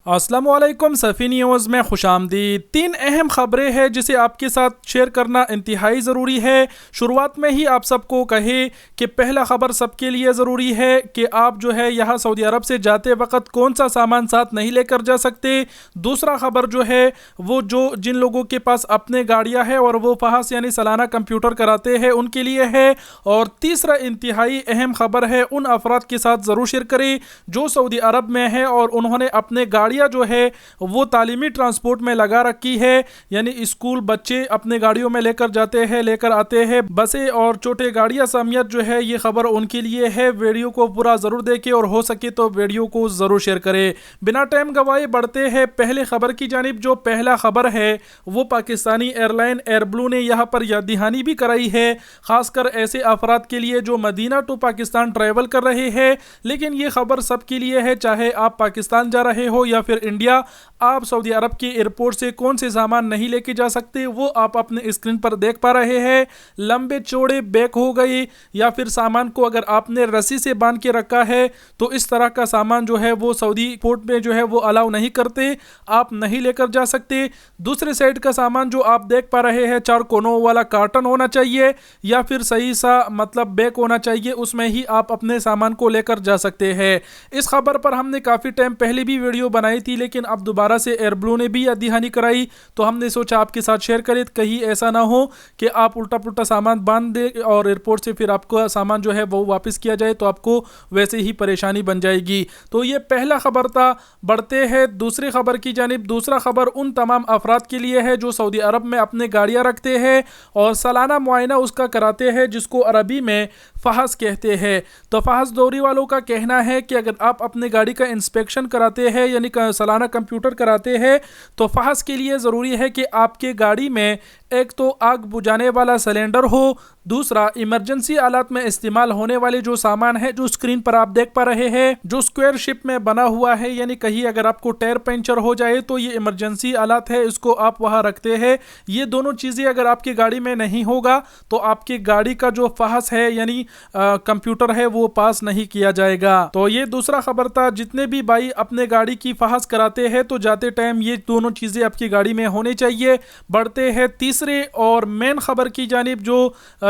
अस्सलाम वालेकुम सफ़ी न्यूज़ में खुशामदीद। 3 अहम खबरें हैं जिसे आपके साथ शेयर करना इंतहाई ज़रूरी है। शुरुआत में ही आप सबको कहे कि पहला ख़बर सबके लिए ज़रूरी है कि आप जो है यहाँ सऊदी अरब से जाते वक्त कौन सा सामान साथ नहीं लेकर जा सकते। दूसरा ख़बर जो है वो जिन लोगों के पास अपने गाड़ियाँ हैं और वो फहस यानी सालाना कंप्यूटर कराते हैं उनके लिए है। और तीसरा इंतहाई अहम खबर है उन अफराद के साथ ज़रूर शेयर करें जो सऊदी अरब में है और उन्होंने अपने गाड़ियाँ जो है वो तालीमी ट्रांसपोर्ट में लगा रखी है, यानी स्कूल बच्चे अपने गाड़ियों में लेकर जाते हैं, लेकर आते हैं, बसें और छोटे गाड़ियां समेत जो है ये खबर उनके लिए है। वीडियो को पूरा ज़रूर देखें और हो सके तो वीडियो को ज़रूर शेयर करें। बिना टाइम गवाए बढ़ते हैं पहले खबर की जानिब। जो पहला खबर है वो पाकिस्तानी एयरलाइन एयरब्लू ने यहाँ पर याद दहानी भी कराई है, खासकर ऐसे अफराद के लिए जो मदीना टू पाकिस्तान ट्रैवल कर रहे हैं। लेकिन ये खबर सबके लिए है, चाहे आप पाकिस्तान जा रहे हो या फिर इंडिया। आप सऊदी अरब के एयरपोर्ट से कौन से सामान नहीं लेके जा सकते वो आप अपने स्क्रीन पर देख पा रहे हैं। लंबे चौड़े बैग हो गए या फिर सामान को अगर आपने रस्सी से बांध के रखा है तो इस तरह का सामान जो है वो सऊदी पोर्ट में जो है वो अलाउ नहीं करते, आप नहीं लेकर जा सकते। दूसरे साइड का सामान जो आप देख पा रहे हैं 4 कोनों वाला कार्टन होना चाहिए या फिर सही सा मतलब बैग होना चाहिए, उसमें ही आप अपने सामान को लेकर जा सकते हैं। इस खबर पर हमने काफ़ी टाइम पहले भी वीडियो बनाई थी, लेकिन अब दोबारा से एयरब्लू ने भी याद दहानी कराई तो हमने सोचा आपके साथ शेयर करें। कहीं ऐसा ना हो कि आप उल्टा पुल्टा सामान बांध दे और एयरपोर्ट से फिर आपका सामान जो है वो वापस किया जाए तो आपको वैसे ही परेशानी बन जाएगी। तो ये पहला खबर था। बढ़ते हैं दूसरी खबर की जानिब। दूसरा खबर उन तमाम अफराद के लिए है जो सऊदी अरब में अपने गाड़ियाँ रखते हैं और सालाना मुआयना उसका कराते हैं, जिसको अरबी में फहस कहते हैं। तो फहस दौरी वालों का कहना है कि अगर आप अपने गाड़ी का इंस्पेक्शन कराते हैं यानी सालाना कंप्यूटर कराते हैं तो फहस के लिए ज़रूरी है कि आपके गाड़ी में एक तो आग बुझाने वाला सिलेंडर हो, दूसरा इमरजेंसी आलात में इस्तेमाल होने वाले जो सामान है जो स्क्रीन पर आप देख पा रहे हैं जो स्क्वायर शेप में बना हुआ है, यानी कहीं अगर आपको टायर पंचर हो जाए तो ये इमरजेंसी आलात है, इसको आप वहाँ रखते हैं। ये दोनों चीज़ें अगर आपकी गाड़ी में नहीं होगा तो आपकी गाड़ी का जो फहस है यानी कंप्यूटर है वो पास नहीं किया जाएगा। तो ये दूसरा खबर था। जितने भी भाई अपने गाड़ी की फहस कराते हैं तो जाते टाइम ये दोनों चीज़ें आपकी गाड़ी में होनी चाहिए। बढ़ते हैं तीसरे और मेन खबर की जानिब। जो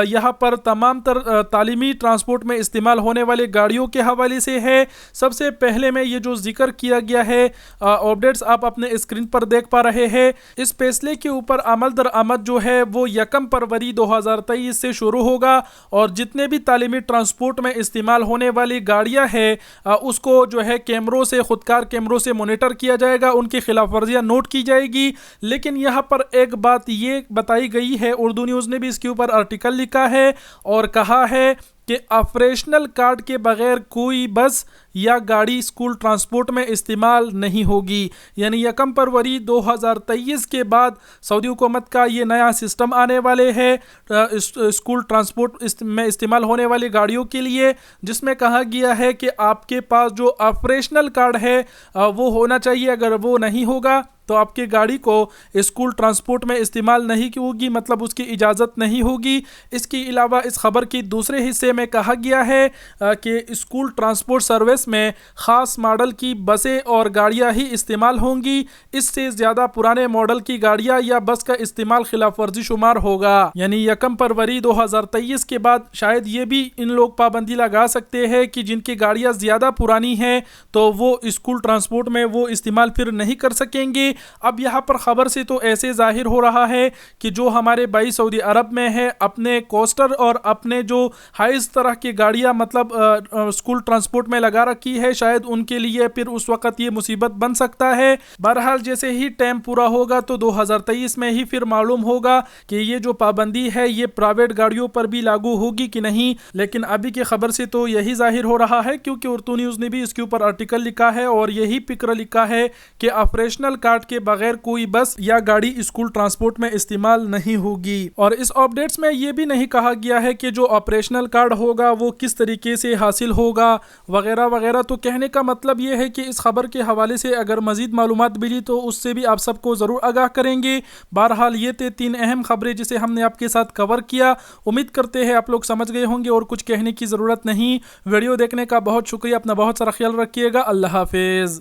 यहाँ पर तमाम तालीमी ट्रांसपोर्ट में इस्तेमाल होने वाले गाड़ियों के हवाले से है। सबसे पहले में ये जो जिक्र किया गया है अपडेट्स आप अपने स्क्रीन पर देख पा रहे हैं। इस फैसले के ऊपर अमल दरामद जो है वो 1 फरवरी 2023 से शुरू होगा और जितने भी तालीमी ट्रांसपोर्ट में इस्तेमाल होने वाली गाड़ियाँ हैं उसको जो है कैमरों से खुदकार कैमरों से मॉनिटर किया जाएगा, उनकी खिलाफ वर्जियाँ नोट की जाएगी। लेकिन यहाँ पर एक बात ये बताई गई है, उर्दू न्यूज़ ने भी इसके ऊपर आर्टिकल लिखा है और कहा है कि ऑपरेशनल कार्ड के बगैर कोई बस या गाड़ी स्कूल ट्रांसपोर्ट में इस्तेमाल नहीं होगी। यानी 1 फरवरी 2023 के बाद सऊदी हुकूमत का ये नया सिस्टम आने वाले है स्कूल ट्रांसपोर्ट में इस्तेमाल होने वाली गाड़ियों के लिए, जिसमें कहा गया है कि आपके पास जो ऑपरेशनल कार्ड है वो होना चाहिए। अगर वो नहीं होगा तो आपकी गाड़ी को स्कूल ट्रांसपोर्ट में इस्तेमाल नहीं होगी, मतलब उसकी इजाज़त नहीं होगी। इसके अलावा इस खबर की दूसरे हिस्से में कहा गया है कि स्कूल ट्रांसपोर्ट सर्विस में ख़ास मॉडल की बसें और गाड़ियां ही इस्तेमाल होंगी। इससे ज़्यादा पुराने मॉडल की गाड़ियां या बस का इस्तेमाल खिलाफ वर्जी शुमार होगा। यानी 1 फरवरी 2023 के बाद शायद ये भी इन लोग पाबंदी लगा सकते हैं कि जिनकी गाड़ियाँ ज़्यादा पुरानी हैं तो वो स्कूल ट्रांसपोर्ट में वो इस्तेमाल फिर नहीं कर सकेंगे। अब यहाँ पर खबर से तो ऐसे जाहिर हो रहा है कि जो हमारे भाई सऊदी अरब में है अपने कोस्टर और अपने जो हाइस तरह की गाड़ियाँ मतलब स्कूल ट्रांसपोर्ट में लगा रखी है, शायद उनके लिए फिर उस वक़्त ये मुसीबत बन सकता है। बहरहाल जैसे ही टाइम पूरा होगा तो 2023 में ही फिर मालूम होगा कि ये जो पाबंदी है ये प्राइवेट गाड़ियों पर भी लागू होगी कि नहीं। लेकिन अभी की खबर से तो यही जाहिर हो रहा है, क्योंकि उर्दू न्यूज़ ने भी इसके ऊपर आर्टिकल लिखा है और यही फिक्र लिखा है कि ऑपरेशनल कार्ड के बगैर कोई बस या गाड़ी स्कूल ट्रांसपोर्ट में इस्तेमाल नहीं होगी। और इस अपडेट्स में ये भी नहीं कहा गया है कि जो ऑपरेशनल कार्ड होगा वो किस तरीके से हासिल होगा वगैरह वगैरह। तो कहने का मतलब ये है कि इस खबर के हवाले से अगर मज़ीद मालूमात मिली तो उससे भी आप सबको ज़रूर आगाह करेंगे। बहरहाल ये थे 3 अहम खबरें जिसे हमने आपके साथ कवर किया। उम्मीद करते हैं आप लोग समझ गए होंगे और कुछ कहने की ज़रूरत नहीं। वीडियो देखने का बहुत शुक्रिया। अपना बहुत सारा ख्याल रखिएगा। अल्लाह हाफिज़।